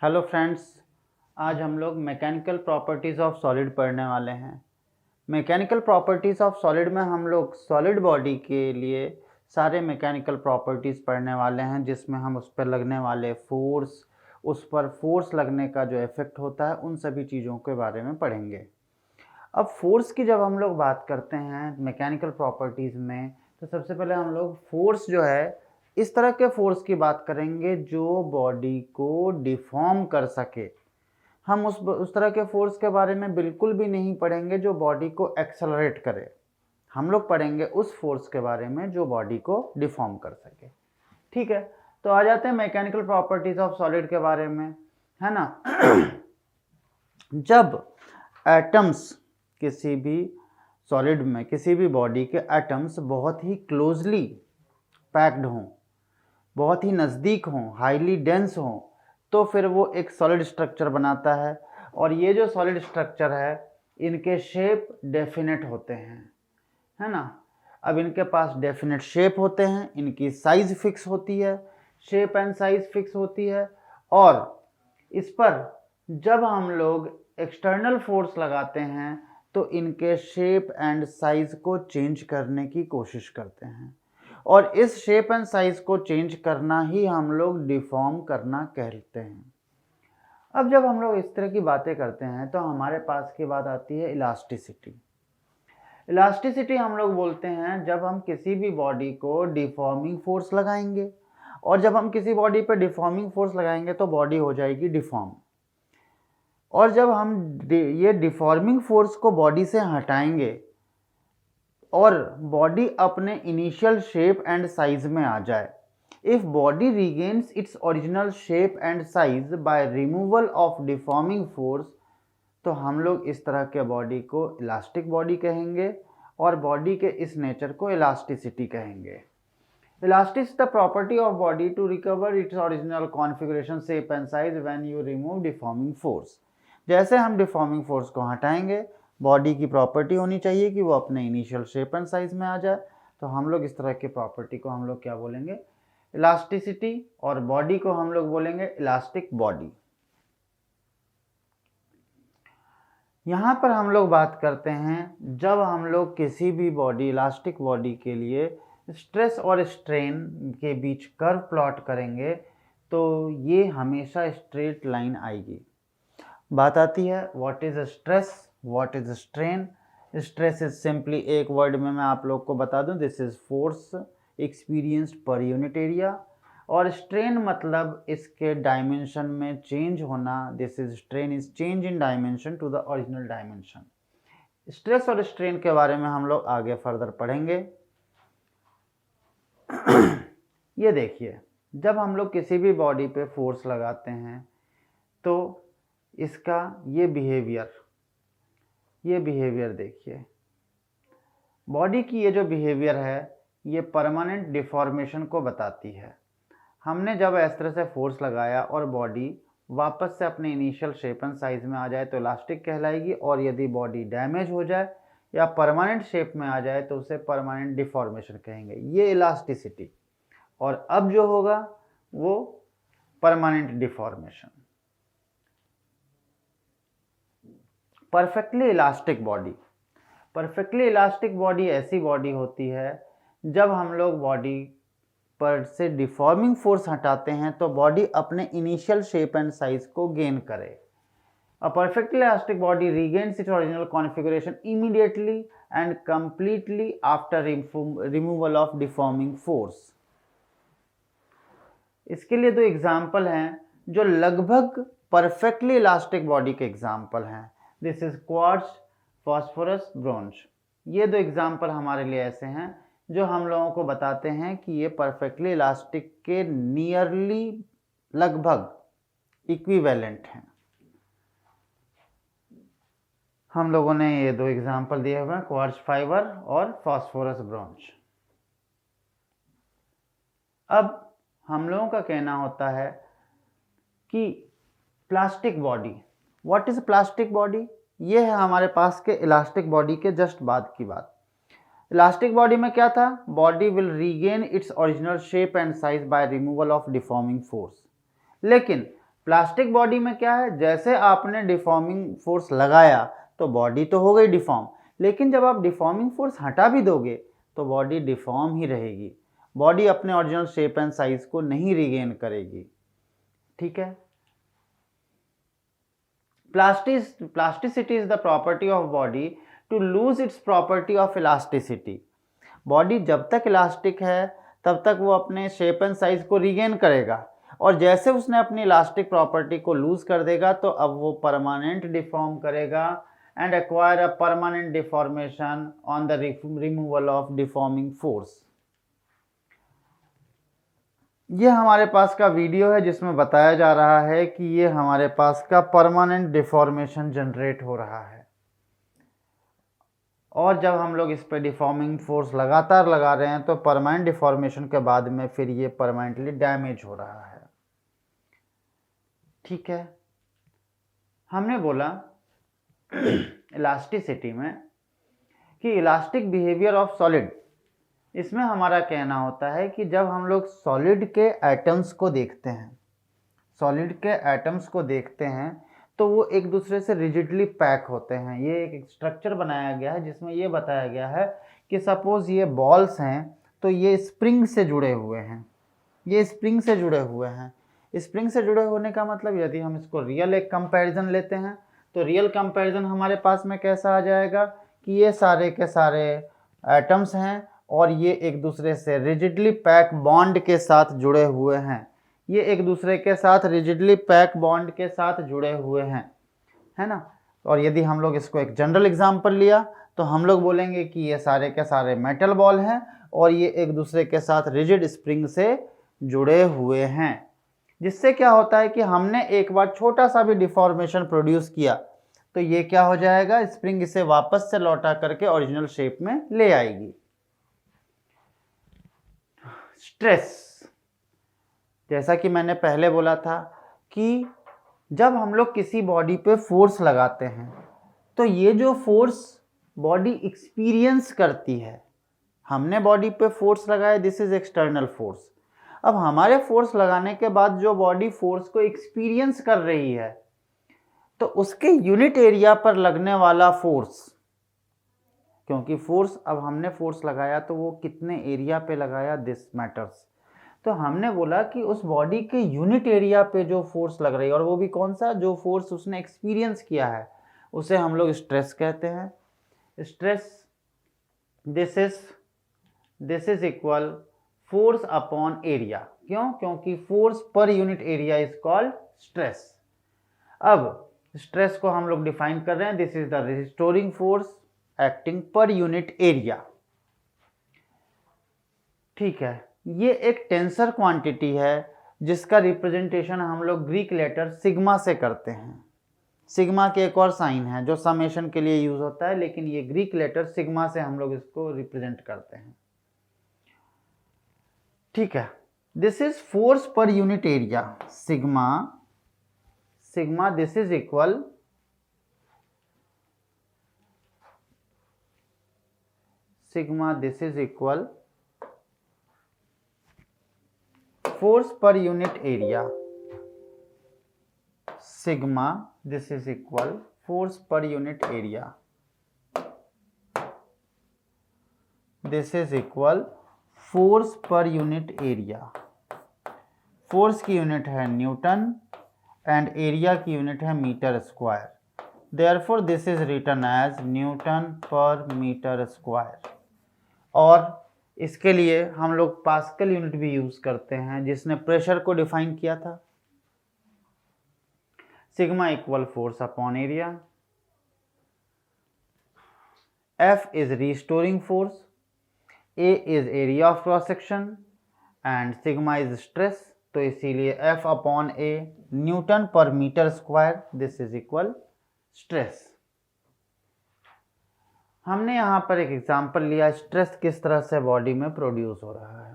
Hello friends, आज हम लोग मैकेनिकल प्रॉपर्टीज़ ऑफ सॉलिड पढ़ने वाले हैं। मैकेनिकल प्रॉपर्टीज़ ऑफ सॉलिड में हम लोग सॉलिड बॉडी के लिए सारे मैकेनिकल प्रॉपर्टीज़ पढ़ने वाले हैं, जिसमें हम उस पर लगने वाले फोर्स, उस पर फोर्स लगने का जो इफ़ेक्ट होता है, उन सभी चीज़ों के बारे में पढ़ेंगे। अब फोर्स की जब हम लोग बात करते हैं मैकेनिकल प्रॉपर्टीज़ में, तो सबसे पहले हम लोग फोर्स जो है इस तरह के फोर्स की बात करेंगे जो बॉडी को डिफॉर्म कर सके। हम उस तरह के फोर्स के बारे में बिल्कुल भी नहीं पढ़ेंगे जो बॉडी को एक्सेलरेट करे। हम लोग पढ़ेंगे उस फोर्स के बारे में जो बॉडी को डिफॉर्म कर सके। ठीक है, तो आ जाते हैं मैकेनिकल प्रॉपर्टीज ऑफ सॉलिड के बारे में, है ना। जब एटम्स किसी भी सॉलिड में, किसी भी बॉडी के एटम्स बहुत ही क्लोजली पैक्ड हों, बहुत ही नज़दीक हों, हाईली डेंस हों, तो फिर वो एक सॉलिड स्ट्रक्चर बनाता है। और ये जो सॉलिड स्ट्रक्चर है, इनके शेप डेफिनेट होते हैं, है ना। अब इनके पास डेफिनेट शेप होते हैं, इनकी साइज़ फिक्स होती है, शेप एंड साइज़ फिक्स होती है, और इस पर जब हम लोग एक्सटर्नल फोर्स लगाते हैं तो इनके शेप एंड साइज़ को चेंज करने की कोशिश करते हैं, और इस शेप एंड साइज़ को चेंज करना ही हम लोग डिफॉर्म करना कहते हैं। अब जब हम लोग इस तरह की बातें करते हैं तो हमारे पास की बात आती है इलास्टिसिटी। इलास्टिसिटी हम लोग बोलते हैं जब हम किसी भी बॉडी को डिफॉर्मिंग फोर्स लगाएंगे, और जब हम किसी बॉडी पे डिफॉर्मिंग फोर्स लगाएंगे तो बॉडी हो जाएगी डिफॉर्म। और जब हम ये डिफॉर्मिंग फोर्स को बॉडी से हटाएंगे और बॉडी अपने इनिशियल शेप एंड साइज में आ जाए, if body regains its original shape and size by removal of deforming force, तो हम लोग इस तरह के बॉडी को इलास्टिक बॉडी कहेंगे, और बॉडी के इस नेचर को इलास्टिसिटी कहेंगे। Elastic the property of body to recover its original configuration, shape and size when you remove deforming force. जैसे हम डिफॉर्मिंग फोर्स को हटाएंगे, बॉडी की प्रॉपर्टी होनी चाहिए कि वो अपने इनिशियल शेप एंड साइज में आ जाए, तो हम लोग इस तरह की प्रॉपर्टी को हम लोग क्या बोलेंगे, इलास्टिसिटी, और बॉडी को हम लोग बोलेंगे इलास्टिक बॉडी। यहाँ पर हम लोग बात करते हैं जब हम लोग किसी भी बॉडी, इलास्टिक बॉडी के लिए स्ट्रेस और स्ट्रेन के बीच कर्व प्लॉट करेंगे तो ये हमेशा स्ट्रेट लाइन आएगी। बात आती है what is stress, what is strain. Stress is simply, एक वर्ड में मैं आप लोग को बता दूं, this is force experienced per unit area. और स्ट्रेन मतलब इसके डायमेंशन में चेंज होना, this is strain is change in dimension to the original dimension. Stress और स्ट्रेन के बारे में हम लोग आगे फर्दर पढ़ेंगे। ये देखिए, जब हम लोग किसी भी बॉडी पे फोर्स लगाते हैं तो इसका ये बिहेवियर देखिए। बॉडी की ये जो बिहेवियर है, ये परमानेंट डिफॉर्मेशन को बताती है। हमने जब इस तरह से फोर्स लगाया और बॉडी वापस से अपने इनिशियल शेप एंड साइज में आ जाए तो इलास्टिक कहलाएगी, और यदि बॉडी डैमेज हो जाए या परमानेंट शेप में आ जाए तो उसे परमानेंट डिफॉर्मेशन कहेंगे। ये इलास्टिसिटी। और अब जो होगा वो permanent deformation. Perfectly elastic body. Perfectly elastic body ऐसी बॉडी होती है जब हम लोग बॉडी पर से डिफॉर्मिंग फोर्स हटाते हैं तो बॉडी अपने इनिशियल शेप एंड साइज को गेन करे। A perfectly elastic body regains its original configuration immediately and completely after removal of deforming force. इसके लिए दो एग्जाम्पल हैं जो लगभग परफेक्टली इलास्टिक बॉडी के एग्जाम्पल हैं। This is quartz, phosphorus, bronze. ये दो एग्जाम्पल हमारे लिए ऐसे हैं जो हम लोगों को बताते हैं कि ये परफेक्टली इलास्टिक के नियरली, लगभग इक्विवेलेंट हैं। हम लोगों ने ये दो एग्जाम्पल दिए हुए हैं, क्वार्ट्ज फाइबर और फॉस्फोरस ब्रोंज। अब हम लोगों का कहना होता है कि plastic body, what is plastic body, ये है हमारे पास के इलास्टिक बॉडी के जस्ट बाद की बात। इलास्टिक बॉडी में क्या था, body will regain its original shape and size by removal of deforming force. लेकिन प्लास्टिक बॉडी में क्या है, जैसे आपने डिफॉर्मिंग फोर्स लगाया तो बॉडी तो हो गई डिफॉर्म, लेकिन जब आप डिफॉर्मिंग फोर्स हटा भी दोगे तो बॉडी डिफॉर्म ही रहेगी, बॉडी अपने ओरिजिनल शेप एंड साइज को नहीं रिगेन करेगी। ठीक है। Plasticity is the property of body to lose its property of elasticity. Body जब तक इलास्टिक है तब तक वो अपने शेप एंड साइज को रिगेन करेगा, और जैसे उसने अपनी इलास्टिक प्रॉपर्टी को लूज कर देगा तो अब वो परमानेंट डिफॉर्म करेगा and acquire a permanent deformation on the removal of deforming force. ये हमारे पास का वीडियो है जिसमें बताया जा रहा है कि ये हमारे पास का परमानेंट डिफॉर्मेशन जनरेट हो रहा है, और जब हम लोग इस पे डिफॉर्मिंग फोर्स लगातार लगा रहे हैं तो परमानेंट डिफॉर्मेशन के बाद में फिर ये परमानेंटली डैमेज हो रहा है। ठीक है। हमने बोला इलास्टिसिटी में कि इलास्टिक बिहेवियर ऑफ सॉलिड, इसमें हमारा कहना होता है कि जब हम लोग सॉलिड के एटम्स को देखते हैं, सॉलिड के एटम्स को देखते हैं तो वो एक दूसरे से रिजिडली पैक होते हैं। ये एक स्ट्रक्चर बनाया गया है जिसमें ये बताया गया है कि सपोज ये बॉल्स हैं तो ये स्प्रिंग से जुड़े हुए हैं, ये स्प्रिंग से जुड़े हुए हैं। स्प्रिंग से जुड़े होने का मतलब यदि हम इसको रियल एक कंपैरिजन लेते हैं तो रियल कंपैरिजन हमारे पास में कैसा आ जाएगा कि ये सारे के सारे एटम्स हैं और ये एक दूसरे से रिजिडली पैक बॉन्ड के साथ जुड़े हुए हैं, ये एक दूसरे के साथ रिजिडली पैक बॉन्ड के साथ जुड़े हुए हैं, है ना। और यदि हम लोग इसको एक जनरल एग्जांपल लिया तो हम लोग बोलेंगे कि ये सारे के सारे मेटल बॉल हैं और ये एक दूसरे के साथ रिजिड स्प्रिंग से जुड़े हुए हैं, जिससे क्या होता है कि हमने एक बार छोटा सा भी डिफॉर्मेशन प्रोड्यूस किया तो ये क्या हो जाएगा, स्प्रिंग इसे वापस से लौटा करके ओरिजिनल शेप में ले आएगी। स्ट्रेस, जैसा कि मैंने पहले बोला था कि जब हम लोग किसी बॉडी पे फोर्स लगाते हैं तो ये जो फोर्स बॉडी एक्सपीरियंस करती है, हमने बॉडी पे फोर्स लगाया, दिस इज एक्सटर्नल फोर्स। अब हमारे फोर्स लगाने के बाद जो बॉडी फोर्स को एक्सपीरियंस कर रही है तो उसके यूनिट एरिया पर लगने वाला फोर्स, क्योंकि फोर्स, अब हमने फोर्स लगाया तो वो कितने एरिया पे लगाया, दिस मैटर्स। तो हमने बोला कि उस बॉडी के यूनिट एरिया पे जो फोर्स लग रही है, और वो भी कौन सा, जो फोर्स उसने एक्सपीरियंस किया है, उसे हम लोग स्ट्रेस कहते हैं। Stress, this is equal force upon area. क्यों? क्योंकि force per unit area is called stress. अब स्ट्रेस को हम लोग डिफाइन कर रहे हैं, this is the restoring force acting पर यूनिट एरिया। ठीक है। ये एक टेंसर क्वांटिटी है जिसका रिप्रेजेंटेशन हम लोग ग्रीक लेटर सिग्मा से करते हैं। सिग्मा के एक और साइन है जो समेशन के लिए यूज होता है, लेकिन ये ग्रीक लेटर सिग्मा से हम लोग इसको रिप्रेजेंट करते हैं। ठीक है। This is force per unit area, sigma this is equal force per unit area, sigma this is equal force per unit area, this is equal force per unit area. Force की unit है newton and area की unit है metre square, therefore this is written as newton per metre square. और इसके लिए हम लोग pascal unit भी यूज करते हैं जिसने प्रेशर को डिफाइन किया था। Sigma equal force upon area, F is restoring force, A is area of cross section and sigma is stress, तो इसीलिए F upon A newton per metre square, this is equal stress. हमने यहाँ पर एक example लिया, stress किस तरह से बॉडी में प्रोड्यूस हो रहा है।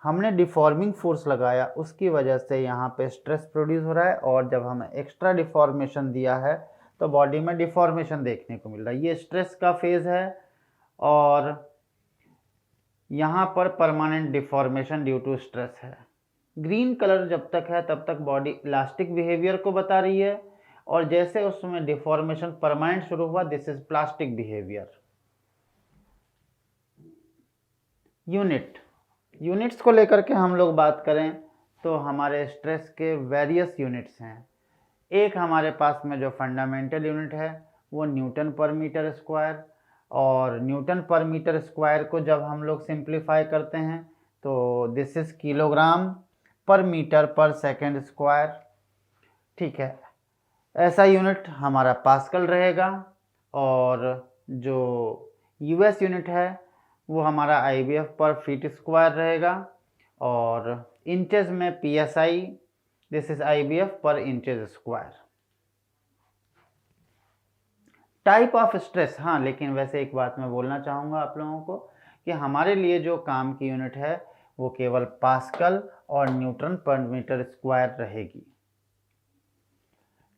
हमने डिफॉर्मिंग फोर्स लगाया, उसकी वजह से यहाँ पे स्ट्रेस प्रोड्यूस हो रहा है, और जब हमें एक्स्ट्रा डिफॉर्मेशन दिया है तो बॉडी में डिफॉर्मेशन देखने को मिल रहा है। ये स्ट्रेस का फेज है और यहाँ पर permanent deformation due to stress है। ग्रीन कलर जब तक है तब तक बॉडी इलास्टिक बिहेवियर को बता रही है, और जैसे उसमें डिफॉर्मेशन परमानेंट शुरू हुआ, this is plastic behaviour. Units को लेकर के हम लोग बात करें तो हमारे स्ट्रेस के वेरियस यूनिट्स हैं। एक हमारे पास में जो फंडामेंटल यूनिट है वो न्यूटन पर मीटर स्क्वायर, और न्यूटन पर मीटर स्क्वायर को जब हम लोग सिंप्लीफाई करते हैं तो दिस इज किलोग्राम पर मीटर पर सेकेंड स्क्वायर। ठीक है, ऐसा यूनिट हमारा पास्कल रहेगा, और जो यूएस यूनिट है वो हमारा आईबीएफ पर फीट स्क्वायर रहेगा, और इंचेस में पीएसआई, दिस इज आईबीएफ पर inches square. Type of stress, हाँ लेकिन वैसे एक बात मैं बोलना चाहूँगा आप लोगों को कि हमारे लिए जो काम की यूनिट है वो केवल पास्कल और न्यूटन पर मीटर स्क्वायर रहेगी।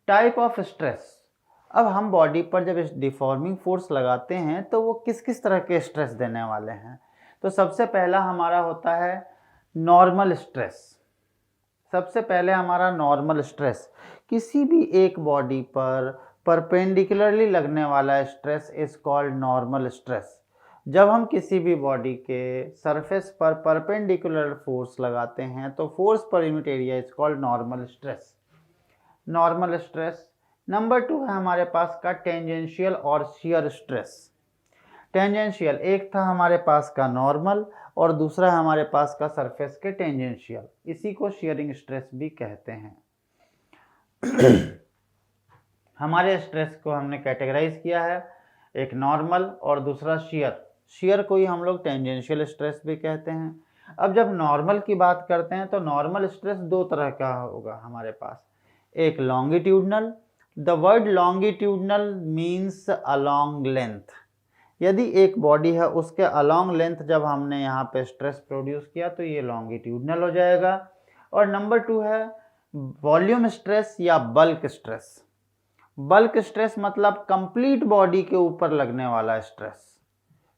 टाइप ऑफ स्ट्रेस, अब हम बॉडी पर जब डिफॉर्मिंग फोर्स लगाते हैं तो वो किस किस तरह के स्ट्रेस देने वाले हैं। तो सबसे पहला हमारा होता है नॉर्मल स्ट्रेस। सबसे पहले हमारा नॉर्मल स्ट्रेस, किसी भी एक बॉडी पर परपेंडिकुलरली लगने वाला stress is called normal stress. जब हम किसी भी बॉडी के सरफेस पर परपेंडिकुलर फोर्स लगाते हैं तो force per unit area is called normal stress. Normal stress. Number 2 है हमारे पास का टेंजेंशियल और शियर स्ट्रेस। टेंजेंशियल, एक था हमारे पास का नॉर्मल और दूसरा हमारे पास का सरफेस के टेंजेंशियल, इसी को शियरिंग स्ट्रेस भी कहते हैं। हमारे स्ट्रेस को हमने कैटेगराइज किया है, एक नॉर्मल और दूसरा शियर। शियर को ही हम लोग टेंजेंशियल स्ट्रेस भी कहते हैं। अब जब नॉर्मल की बात करते हैं तो नॉर्मल स्ट्रेस दो तरह का होगा हमारे पास, एक longitudinal. The word longitudinal means along length. यदि एक बॉडी है उसके अलोंग लेंथ जब हमने यहाँ पे स्ट्रेस प्रोड्यूस किया तो ये लॉन्गिट्यूडनल हो जाएगा। और नंबर 2 है वॉल्यूम स्ट्रेस या बल्क स्ट्रेस। बल्क स्ट्रेस मतलब कंप्लीट बॉडी के ऊपर लगने वाला स्ट्रेस,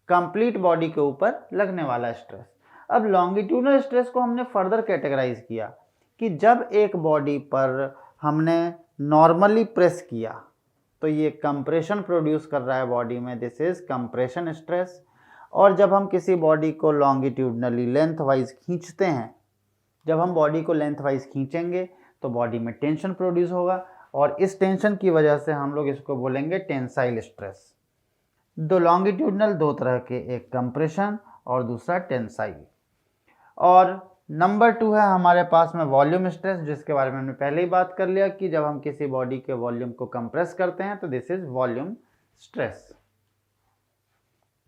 कंप्लीट बॉडी के ऊपर लगने वाला स्ट्रेस। अब लॉन्गिट्यूडनल स्ट्रेस को हमने फर्दर कैटेगराइज किया कि जब एक बॉडी पर हमने नॉर्मली प्रेस किया तो ये कंप्रेशन प्रोड्यूस कर रहा है बॉडी में, दिस इज कंप्रेशन स्ट्रेस। और जब हम किसी बॉडी को लॉन्गिट्यूडनली लेंथ वाइज खींचते हैं, जब हम बॉडी को लेंथ वाइज खींचेंगे तो बॉडी में टेंशन प्रोड्यूस होगा, और इस टेंशन की वजह से हम लोग इसको बोलेंगे टेंसाइल स्ट्रेस। दो लॉन्गिट्यूडनल दो तरह के, एक कंप्रेशन और दूसरा टेंसाइल। और नंबर 2 है हमारे पास में वॉल्यूम स्ट्रेस, जिसके बारे में हमने पहले ही बात कर लिया कि जब हम किसी बॉडी के वॉल्यूम को कंप्रेस करते हैं तो दिस इज वॉल्यूम स्ट्रेस।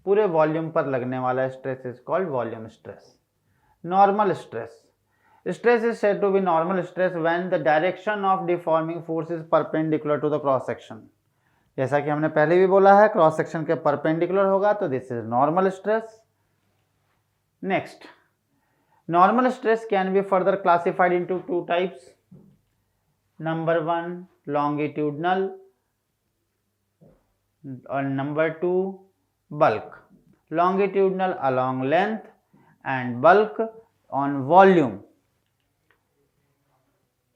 पूरे वॉल्यूम पर लगने वाला stress is called volume stress. Normal stress, stress is said to be normal stress when the direction of deforming force is perpendicular to the cross section। जैसा कि हमने पहले भी बोला है क्रॉस सेक्शन के परपेंडिकुलर होगा तो this is normal stress. Next, normal stress can be further classified into 2 types. Number 1 longitudinal और number 2 bulk. Longitudinal along length and bulk on volume।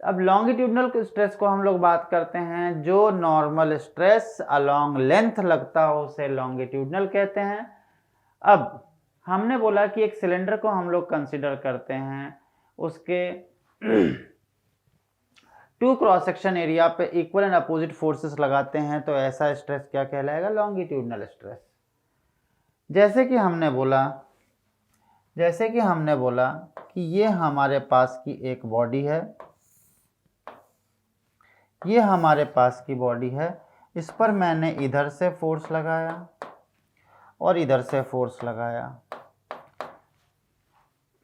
अब लॉन्गिट्यूडनल स्ट्रेस को हम लोग बात करते हैं, जो नॉर्मल स्ट्रेस अलोंग लेंथ लगता हो उसे लॉन्गिट्यूडनल कहते हैं। अब हमने बोला कि एक सिलेंडर को हम लोग कंसिडर करते हैं, उसके 2 क्रॉस सेक्शन एरिया पे इक्वल एंड अपोजिट फोर्सेस लगाते हैं तो ऐसा स्ट्रेस क्या कहलाएगा, लॉन्गिट्यूडनल स्ट्रेस। जैसे कि हमने बोला कि ये हमारे पास की एक बॉडी है, ये हमारे पास की बॉडी है, इस पर मैंने इधर से फोर्स लगाया और इधर से फोर्स लगाया,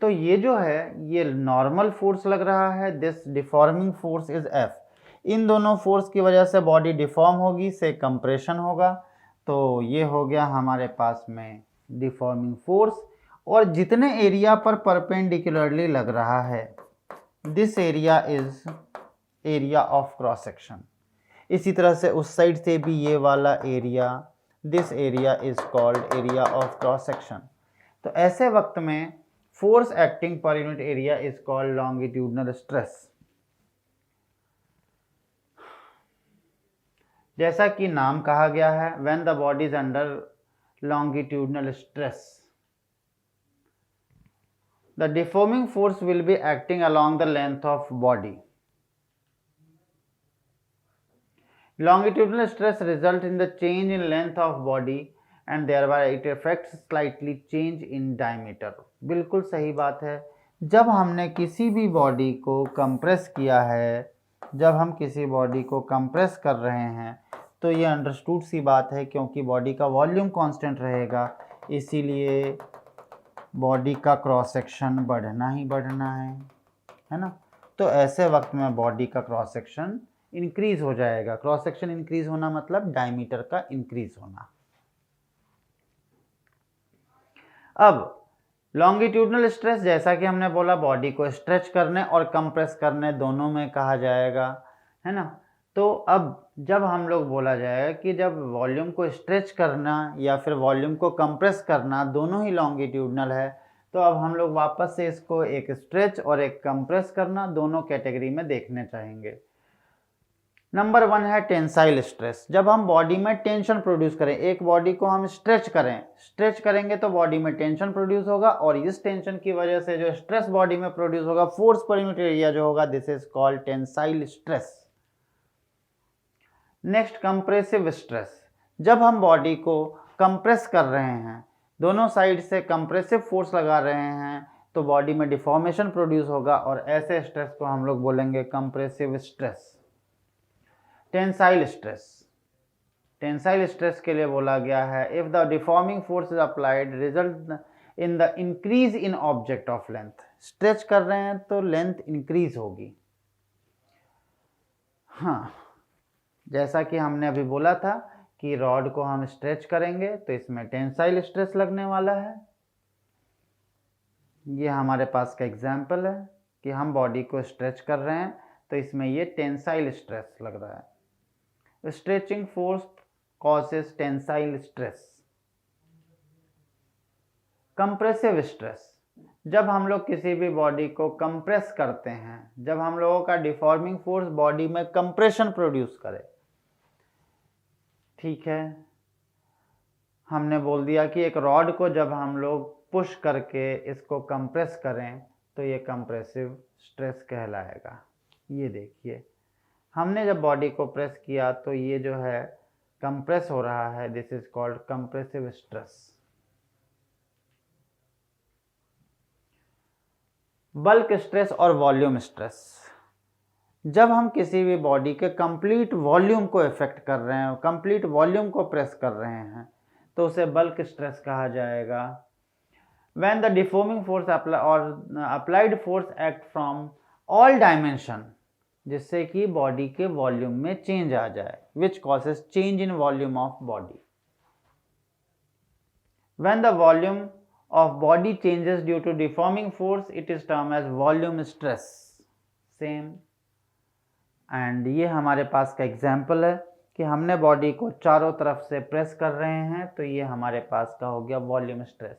तो ये जो है ये नॉर्मल फोर्स लग रहा है, this deforming force is F. इन दोनों फोर्स की वजह से बॉडी डिफॉर्म होगी, से कंप्रेशन होगा, तो ये हो गया हमारे पास में डिफॉर्मिंग फोर्स। और जितने एरिया पर परपेंडिकुलरली लग रहा है this area is area of cross section. इसी तरह से उस साइड से भी ये वाला area, this area is called area of cross section. तो ऐसे वक्त में फोर्स एक्टिंग पर unit area is called longitudinal stress. जैसा कि नाम कहा गया है, when the body is under longitudinal stress, the deforming force will be acting along the length of body. Longitudinal stress results in the change in length of body and thereby it affects slightly change in diameter. बिल्कुल सही बात है। जब हमने किसी भी body को compress किया है, जब हम किसी बॉडी को कंप्रेस कर रहे हैं, तो ये अंडरस्टूड सी बात है, क्योंकि बॉडी का वॉल्यूम कांस्टेंट रहेगा, इसीलिए बॉडी का क्रॉस सेक्शन बढ़ना ही बढ़ना है ना। तो ऐसे वक्त में बॉडी का क्रॉस सेक्शन इंक्रीज हो जाएगा। क्रॉस सेक्शन इंक्रीज होना मतलब डायमीटर का इंक्रीज होना। अब लॉन्गिट्यूडनल स्ट्रेस, जैसा कि हमने बोला, बॉडी को स्ट्रेच करने और कंप्रेस करने दोनों में कहा जाएगा, है ना। तो अब जब हम लोग बोला जाएगा कि जब वॉल्यूम को स्ट्रेच करना या फिर वॉल्यूम को कंप्रेस करना दोनों ही लॉन्गिट्यूडनल है, तो अब हम लोग वापस से इसको एक स्ट्रेच और एक कंप्रेस करना दोनों कैटेगरी में देखने चाहेंगे। नंबर 1 है टेंसाइल स्ट्रेस। जब हम बॉडी में टेंशन प्रोड्यूस करें, एक बॉडी को हम स्ट्रेच करेंगे तो बॉडी में टेंशन प्रोड्यूस होगा, और इस टेंशन की वजह से जो स्ट्रेस बॉडी में प्रोड्यूस होगा, फोर्स पर यूनिट एरिया जो होगा, this is called tensile stress. Next compressive stress. जब हम बॉडी को कंप्रेस कर रहे हैं, दोनों साइड से कंप्रेसिव फोर्स लगा रहे हैं, तो बॉडी में डिफॉर्मेशन प्रोड्यूस होगा, और ऐसे स्ट्रेस को हम लोग बोलेंगे compressive stress. Tensile stress, tensile stress के लिए बोला गया है, if the deforming force is applied result in the increase in object of length. Stretch कर रहे हैं तो लेंथ इंक्रीज होगी। हाँ, जैसा कि हमने अभी बोला था कि रॉड को हम स्ट्रेच करेंगे तो इसमें टेंसाइल स्ट्रेस लगने वाला है। ये हमारे पास का एग्जाम्पल है कि हम बॉडी को स्ट्रेच कर रहे हैं तो इसमें ये टेंसाइल स्ट्रेस लग रहा है। Stretching force causes tensile stress. Compressive stress, जब हम लोग किसी भी बॉडी को कंप्रेस करते हैं, जब हम लोगों का डिफॉर्मिंग फोर्स बॉडी में कंप्रेशन प्रोड्यूस करे, ठीक है, हमने बोल दिया कि एक रॉड को जब हम लोग पुश करके इसको कंप्रेस करें तो ये कंप्रेसिव स्ट्रेस कहलाएगा। ये देखिए, हमने जब बॉडी को प्रेस किया तो ये जो है कंप्रेस हो रहा है, this is called compressive stress. Bulk stress और वॉल्यूम स्ट्रेस, जब हम किसी भी बॉडी के कंप्लीट वॉल्यूम को इफेक्ट कर रहे हैं, कंप्लीट वॉल्यूम को प्रेस कर रहे हैं, तो उसे बल्क स्ट्रेस कहा जाएगा। व्हेन द डिफॉर्मिंग फोर्स और applied force act from all dimension, जिससे कि बॉडी के वॉल्यूम में चेंज आ जाए, which causes change in volume of body. When the volume of body changes due to deforming force, it is termed as volume stress. Same. and ये हमारे पास का example है कि हमने बॉडी को चारों तरफ से प्रेस कर रहे हैं, तो ये हमारे पास का हो गया वॉल्यूम स्ट्रेस।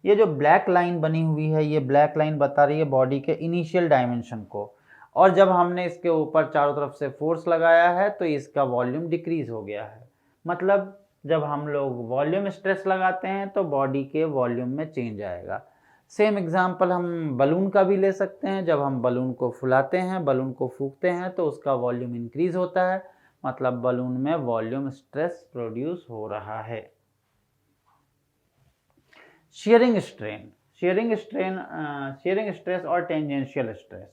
ये जो ब्लैक लाइन बनी हुई है, ये ब्लैक लाइन बता रही है बॉडी के इनिशियल डायमेंशन को, और जब हमने इसके ऊपर चारों तरफ से फोर्स लगाया है तो इसका वॉल्यूम डिक्रीज हो गया है। मतलब जब हम लोग वॉल्यूम स्ट्रेस लगाते हैं तो बॉडी के वॉल्यूम में चेंज आएगा। सेम एग्जांपल हम बलून का भी ले सकते हैं। जब हम बलून को फुलाते हैं, बलून को फूंकते हैं तो उसका वॉल्यूम इंक्रीज होता है, मतलब बलून में वॉल्यूम स्ट्रेस प्रोड्यूस हो रहा है। शियरिंग स्ट्रेन, शियरिंग स्ट्रेस और टेंजेंशियल स्ट्रेस,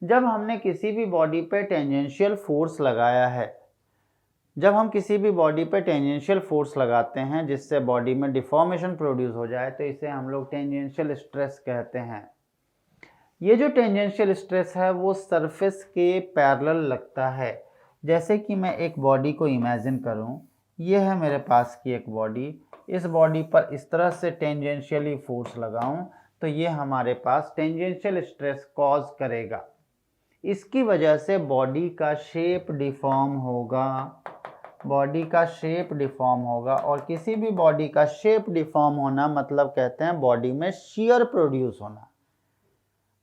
जब हमने किसी भी बॉडी पे टेंजेंशियल फोर्स लगाया है, जब हम किसी भी बॉडी पे टेंजेंशियल फोर्स लगाते हैं जिससे बॉडी में डिफॉर्मेशन प्रोड्यूस हो जाए, तो इसे हम लोग टेंजेंशियल स्ट्रेस कहते हैं। ये जो टेंजेंशियल स्ट्रेस है वो सरफेस के पैरेलल लगता है। जैसे कि मैं एक बॉडी को इमेजिन करूं, ये है मेरे पास की एक बॉडी, इस बॉडी पर इस तरह से टेंजेंशियली फोर्स लगाऊं तो ये हमारे पास टेंजेंशियल स्ट्रेस कॉज करेगा। इसकी वजह से बॉडी का शेप डिफॉर्म होगा, बॉडी का शेप डिफॉर्म होगा, और किसी भी बॉडी का शेप डिफॉर्म होना मतलब कहते हैं बॉडी में शियर प्रोड्यूस होना।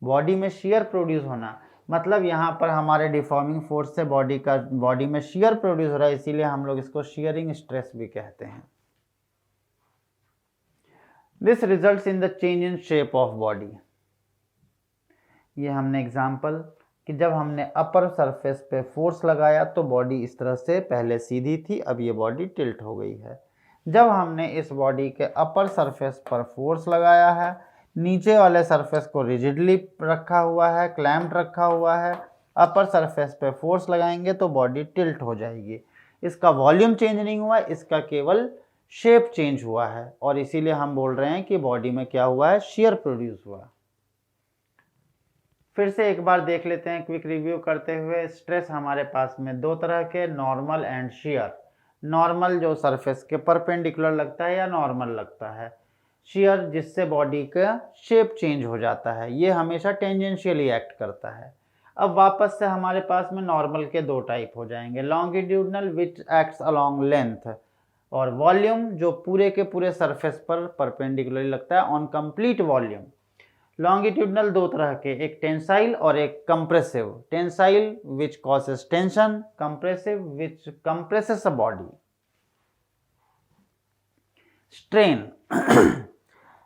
बॉडी में शियर प्रोड्यूस होना मतलब यहाँ पर हमारे डिफॉर्मिंग फोर्स से बॉडी में शियर प्रोड्यूस हो रहा है, इसीलिए हम लोग इसको शियरिंग स्ट्रेस भी कहते हैं। This results in the change in shape of body. ये हमने एग्जाम्पल कि जब हमने अपर सरफेस पे फोर्स लगाया तो बॉडी इस तरह से पहले सीधी थी, अब ये बॉडी टिल्ट हो गई है। जब हमने इस बॉडी के अपर सरफेस पर फोर्स लगाया है, नीचे वाले सरफेस को रिजिडली रखा हुआ है, क्लैम्प्ड रखा हुआ है, अपर सरफेस पे फोर्स लगाएंगे तो बॉडी टिल्ट हो जाएगी। इसका वॉल्यूम चेंज नहीं हुआ, इसका केवल शेप चेंज हुआ है, और इसीलिए हम बोल रहे हैं कि बॉडी में क्या हुआ है, शियर प्रोड्यूस हुआ। फिर से एक बार देख लेते हैं क्विक रिव्यू करते हुए। स्ट्रेस हमारे पास में दो तरह के, नॉर्मल एंड शियर। नॉर्मल जो सरफेस के परपेंडिकुलर लगता है या नॉर्मल लगता है, शियर जिससे बॉडी का शेप चेंज हो जाता है, ये हमेशा टेंजेंशियली एक्ट करता है। अब वापस से हमारे पास में नॉर्मल के दो टाइप हो जाएंगे, longitudinal which acts along length, और वॉल्यूम जो पूरे के पूरे सरफेस पर परपेंडिकुलरली लगता है ऑन कंप्लीट वॉल्यूम। लॉन्गिट्यूडनल दो तरह के, एक टेंसाइल और एक compressive. Tensile which causes tension, compressive which compresses a body. Strain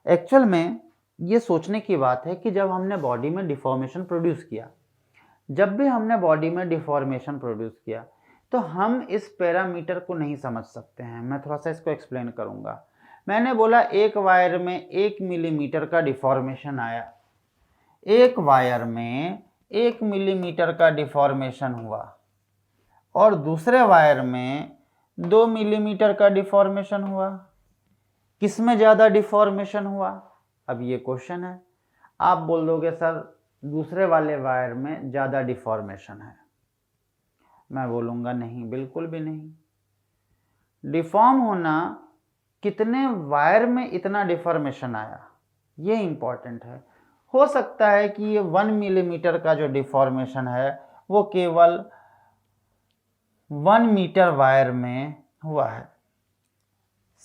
actual में ये सोचने की बात है कि जब हमने बॉडी में डिफॉर्मेशन प्रोड्यूस किया, जब भी हमने बॉडी में डिफॉर्मेशन प्रोड्यूस किया तो हम इस पैरामीटर को नहीं समझ सकते हैं। मैं थोड़ा सा इसको एक्सप्लेन करूंगा। मैंने बोला एक वायर में 1 मिलीमीटर का डिफॉर्मेशन आया, एक वायर में 1 मिलीमीटर का डिफॉर्मेशन हुआ, और दूसरे वायर में 2 मिलीमीटर का डिफॉर्मेशन हुआ। किसमें ज़्यादा डिफॉर्मेशन हुआ? अब ये क्वेश्चन है। आप बोल दोगे सर दूसरे वाले वायर में ज़्यादा डिफॉर्मेशन है। मैं बोलूँगा नहीं, बिल्कुल भी नहीं। डिफॉर्म होना, कितने वायर में इतना डिफॉर्मेशन आया, ये इम्पॉर्टेंट है। हो सकता है कि ये 1 मिलीमीटर का जो डिफॉर्मेशन है वो केवल 1 मीटर वायर में हुआ है,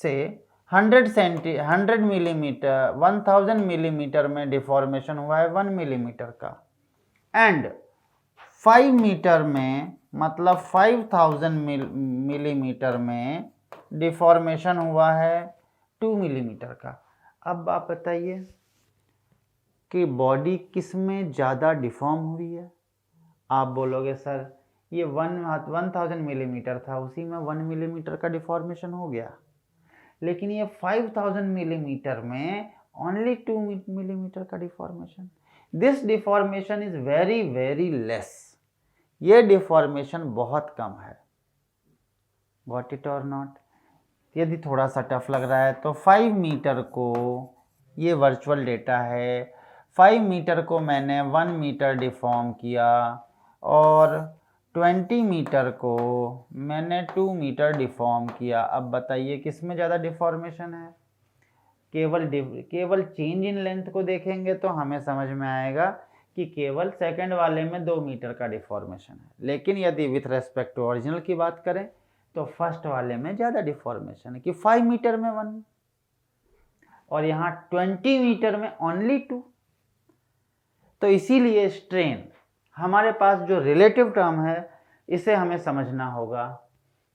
से 100 मिलीमीटर 1000 मिलीमीटर में डिफॉर्मेशन हुआ है 1 मिलीमीटर का, एंड 5 मीटर में मतलब 5000 मिलीमीटर में डिफॉर्मेशन हुआ है 2 मिलीमीटर का। अब आप बताइए कि बॉडी किस में ज़्यादा डिफॉर्म हुई है? आप बोलोगे सर ये 1000 मिलीमीटर था, उसी में 1 मिलीमीटर का डिफॉर्मेशन हो गया, लेकिन ये 5000 मिलीमीटर में ओनली 2 मिलीमीटर का deformation. This deformation is very very less. ये डिफॉर्मेशन बहुत कम है। गॉट इट और नॉट? यदि थोड़ा सा टफ लग रहा है तो 5 मीटर को, ये वर्चुअल डेटा है, 5 मीटर को मैंने 1 मीटर डिफॉर्म किया, और 20 मीटर को मैंने 2 मीटर डिफॉर्म किया। अब बताइए किस में ज़्यादा डिफॉर्मेशन है? केवल चेंज इन लेंथ को देखेंगे तो हमें समझ में आएगा कि केवल सेकंड वाले में 2 मीटर का डिफॉर्मेशन है, लेकिन यदि विथ रेस्पेक्ट टू ओरिजिनल की बात करें तो फर्स्ट वाले में ज़्यादा डिफॉर्मेशन है कि 5 मीटर में 1 और यहाँ 20 मीटर में ओनली 2। तो इसीलिए स्ट्रेन, हमारे पास जो रिलेटिव टर्म है इसे हमें समझना होगा।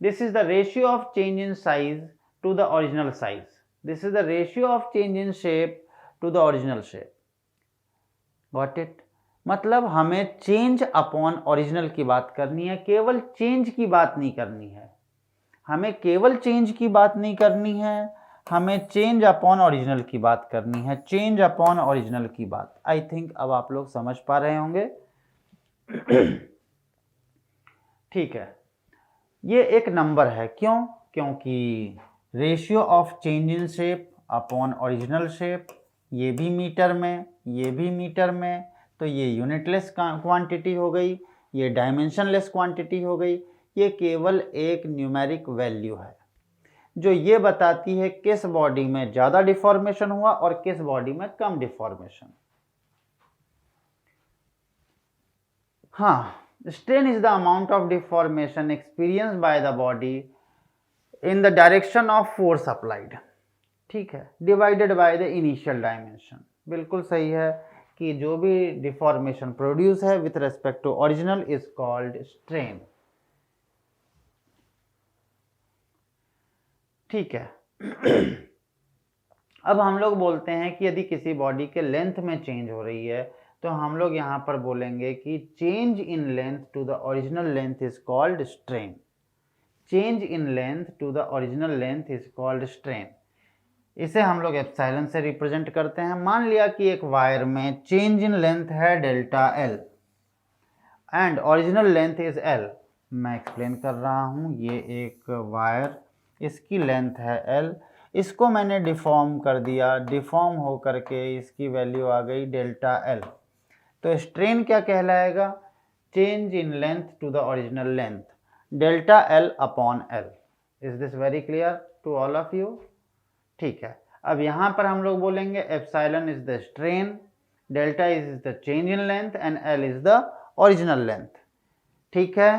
This is the ratio of change in size to the original size. This is the ratio of change in shape to the original shape. Got it? मतलब हमें चेंज अपॉन ओरिजिनल की बात करनी है, केवल चेंज की बात नहीं करनी है। हमें केवल चेंज की बात नहीं करनी है, हमें चेंज अपॉन ओरिजिनल की बात करनी है, चेंज अपॉन ओरिजिनल की बात। आई थिंक अब आप लोग समझ पा रहे होंगे। ठीक है, ये एक नंबर है, क्यों? क्योंकि ratio of change in shape upon original shape, ये भी मीटर में, ये भी मीटर में, तो ये यूनिटलेस क्वांटिटी हो गई, ये डायमेंशनलेस क्वांटिटी हो गई। ये केवल एक न्यूमेरिक वैल्यू है जो ये बताती है किस बॉडी में ज़्यादा डिफॉर्मेशन हुआ और किस बॉडी में कम डिफॉर्मेशन। हाँ, strain is the amount of deformation experienced by the body in the direction of force applied, ठीक है, divided by the initial dimension. बिल्कुल सही है कि जो भी डिफॉर्मेशन प्रोड्यूस है with respect to original is called strain, ठीक है। अब हम लोग बोलते हैं कि यदि किसी बॉडी के लेंथ में चेंज हो रही है तो हम लोग यहाँ पर बोलेंगे कि change in length to the original length is called strain. Change in length to the original length is called strain. इसे हम लोग एप्सिलॉन से रिप्रेजेंट करते हैं। मान लिया कि एक वायर में चेंज इन लेंथ है delta L and original length is L. मैं एक्सप्लेन कर रहा हूँ, ये एक वायर, इसकी लेंथ है एल, इसको मैंने डिफॉर्म कर दिया, डिफॉर्म हो करके इसकी वैल्यू आ गई डेल्टा एल। तो स्ट्रेन क्या कहलाएगा? Change in length to the original length, delta L upon L. Is this very clear to all of you? ठीक है। अब यहाँ पर हम लोग बोलेंगे epsilon is the strain, delta is the change in length and L is the original length. ठीक है।